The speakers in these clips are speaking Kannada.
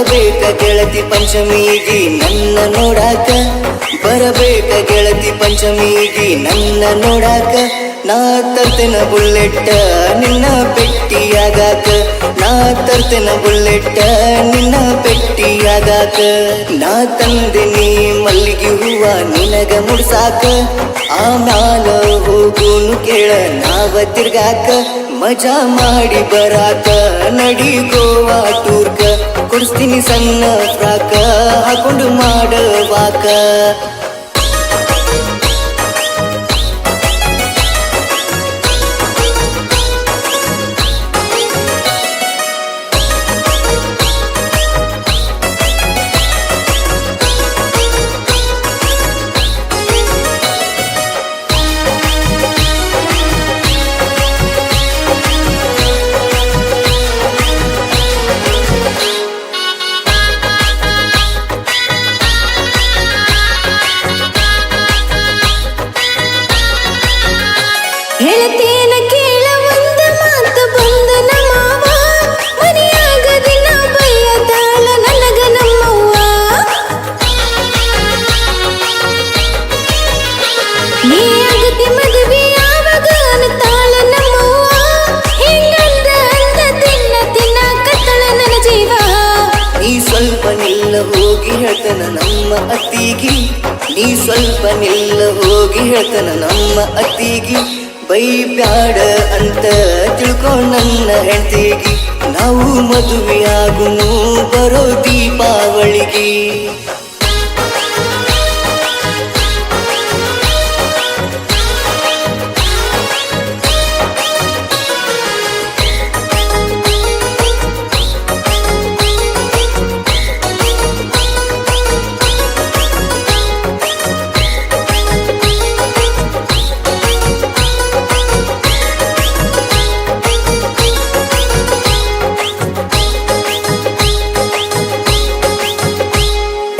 ಬರಬೇಕ ಗೆಳತಿ ಪಂಚಮಿಗಿ ನನ್ನ ನೋಡಾಕ ಬರಬೇಕ ಗೆಳತಿ ಪಂಚಮಿಗಿ ನನ್ನ ನೋಡಾಕ ನಾ ತರ್ತೇನ ಬುಲ್ಲೆಟ್ಟ ನಿನ್ನ ಪೆಟ್ಟಿಯಾಗಾಕ ನಾ ತರ್ತೇನ ಬುಲ್ಲೆಟ್ಟ ನಿನ್ನ ಪೆಟ್ಟಿಯಾಗಾಕ ನಾ ತಂದಿನಿ ಮಲ್ಲಿಗೆ ಹೂವ ನಿನಗ ಮುಡ್ಸಾಕ ಆಮ್ಯಾಲ ಹೋಗುನು ಕೇಳ ನಾವ ತಿರ್ಗಾಕ ಮಜಾ ಮಾಡಿ ಬರಾಕ ನಡಿ ಗೋವಾ ಟೂರ್ಕ ಕೊಡಿಸ್ತೀನಿ ಸಣ್ಣ ಫ್ರಾಕ ಹಾಕೊಂಡು ಮಾಡವಾಕ ಹೇಳ್ತೇನ ಕೇಳ ಒಂದ ಮಾತು ಬಂದ ನಮ್ಮವ್ವ ಮನೆಯಾಗ ದಿನ ಬೈಯತಾಳ ನನಗ ನಮ್ಮವ್ವ ನೀ ಆಗತಿ ಮದುವೆ ಯಾವಾಗ ಅನ್ನತಾಳ ನಮ್ಮವ್ವ ಹಿಂಗಂದ ಅಂದ ತಿನ್ನ ತಿನ್ನಕತ್ತಳ ನನ್ನ ಜೀವ ನೀ ಸ್ವಲ್ಪ ನಿಲ್ಲ ಹೋಗಿ ಹೇಳ್ತನ ನಮ್ಮ ಅತ್ತಿಗಿ ನೀ ಸ್ವಲ್ಪ ನಿಲ್ಲ ಹೋಗಿ ಹೇಳ್ತನ ನಮ್ಮ ಅತ್ತಿಗಿ ಬೈ ಬ್ಯಾಡ ಅಂತ ತಿಳ್ಕೊ ನನ್ನ ಹೆಂಡತಿಗಿ ನಾವು ಮದುವೆಯಾಗುನು ಬರೋ ದೀಪಾವಳಿಗೆ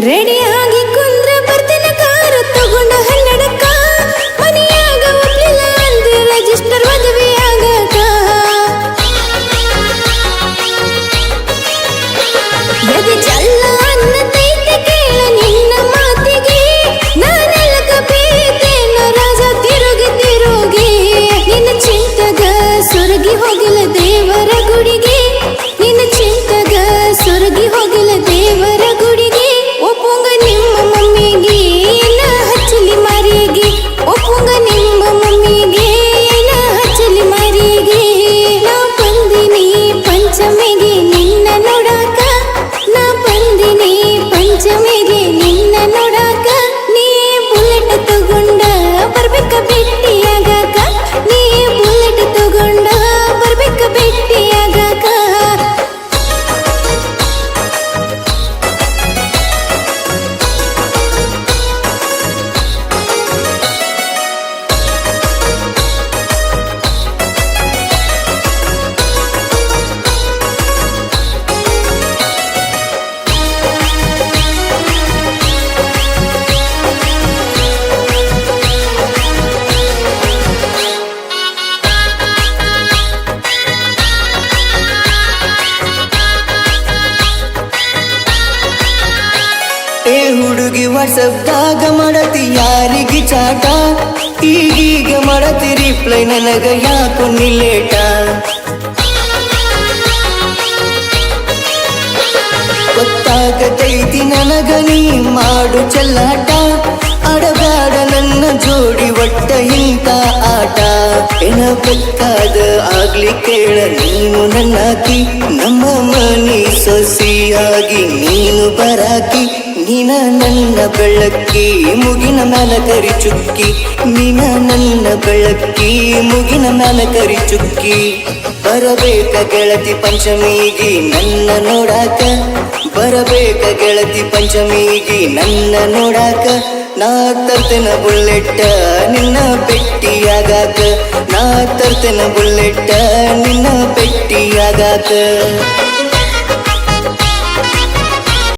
ರೆಡಿ ಆಗಿ ಕುಂದ್ರ ಬರ್ತೇನ ಕಾರ ತಗೊಂಡ ಹನ್ನಡಕ್ಕ ಮನೆಯಾಗ ಒಪ್ಲಿಲ್ಲ ಅಂದ್ರೆ ರಿಜಿಸ್ಟರ್ ಮದುವೆ ಆಗಾಕ ಎದೆ ಚಲ್ಲ ಅನ್ನತೈತೆ ಕೇಳ ನಿನ್ನ ಮಾತಿಗೆ ನಾನೆಲ್ಲಕ ಬೀಳ್ತೇನ ರಾಜ ತಿರುಗಿ ತಿರುಗಿ ನಿನ್ನ ಚಿಂತಗ ಸೊರಗಿ ಹೋಗಿಲ್ಲ ದೇವರ ಗುಡಿಗೆ ನಿನ್ನ ಚಿಂತಗ ಸೊರಗಿ ಹೋಗಿಲ್ಲ ದೇವರ ಗುಡಿಗೆ ಒಪ್ಪುಂಗ ನಿಮ್ಮ ಮಮ್ಮಿಗೆ ಏನ ಹಚ್ಚಲಿ ಮಾರಿಗೆ ಒಪ್ಪುಂಗ ನಿಮ್ಮ ಮಮ್ಮಿಗೆ ಏನ ಹಚ್ಚಲಿ ಮಾರಿಗೆ ನಾ ಬಂದಿನಿ ಪಂಚಮಿಗೆ ನಿನ್ನ ನೋಡಾಕ ನಾ ಬಂದಿನಿ ಪಂಚಮಿಗೆ ನಿನ್ನ ನೋಡಾಕ ನೀ ಬುಲೆಟ್ ತಗೊಂಡ ಬರ್ಬೇಕ ಭೇಟಿಯಾಗಾಕ ನೀ ಬುಲೆಟ್ ತಗೊಂಡ ಬರ್ಬೇಕ ಭೇಟಿಯಾಗಾಕ ಏ ಹುಡುಗಿ ವಾಟ್ಸಪ್ದಾಗ ಮಾಡತಿ ಯಾರಿಗೆ ಚಾಟ ಈಗೀಗ ಮಾಡತಿ ರಿಪ್ಲೈ ನನಗ ಯಾಕೋ ನಿಲ್ಲೇಟ ಗೊತ್ತಾಗತೈತಿ ನನಗ ನೀ ಮಾಡು ಚೆಲ್ಲಾಟ ಆಡಬ್ಯಾಡ ನನ್ನ ಜೋಡಿ ಒಟ್ಟ ಇಂತ ಆಟ ಎನಬೇಕಾದ ಆಗ್ಲಿ ಕೇಳ ನೀನು ನನ್ನಾಕಿ ನಮ್ಮ ಮನಿ ಸೊಸಿಯಾಗಿ ನೀನು ಬರಾಕಿ ನೀನ ನನ್ನ ಬೆಳಕಿ ಮುಗಿನ ಮ್ಯಾಲ ಕರಿ ಚುಕ್ಕಿ ನೀನ ನನ್ನ ಬೆಳಕಿ ಮುಗಿನ ಮ್ಯಾಲ ಕರಿ ಚುಕ್ಕಿ ಬರಬೇಕ ಗೆಳತಿ ಪಂಚಮಿಗಿ ನನ್ನ ನೋಡಾಕ ಬರಬೇಕ ಗೆಳತಿ ಪಂಚಮಿಗಿ ನನ್ನ ನೋಡಾಕ ನಾ ತರ್ತೇನ ಬುಲ್ಲೆಟ್ಟ ನಿನ್ನ ಪೆಟ್ಟಿಯಾಗಾಕ ನಾ ತರ್ತೇನ ಬುಲ್ಲೆಟ್ಟ ನಿನ್ನ ಪೆಟ್ಟಿಯಾಗಾಕ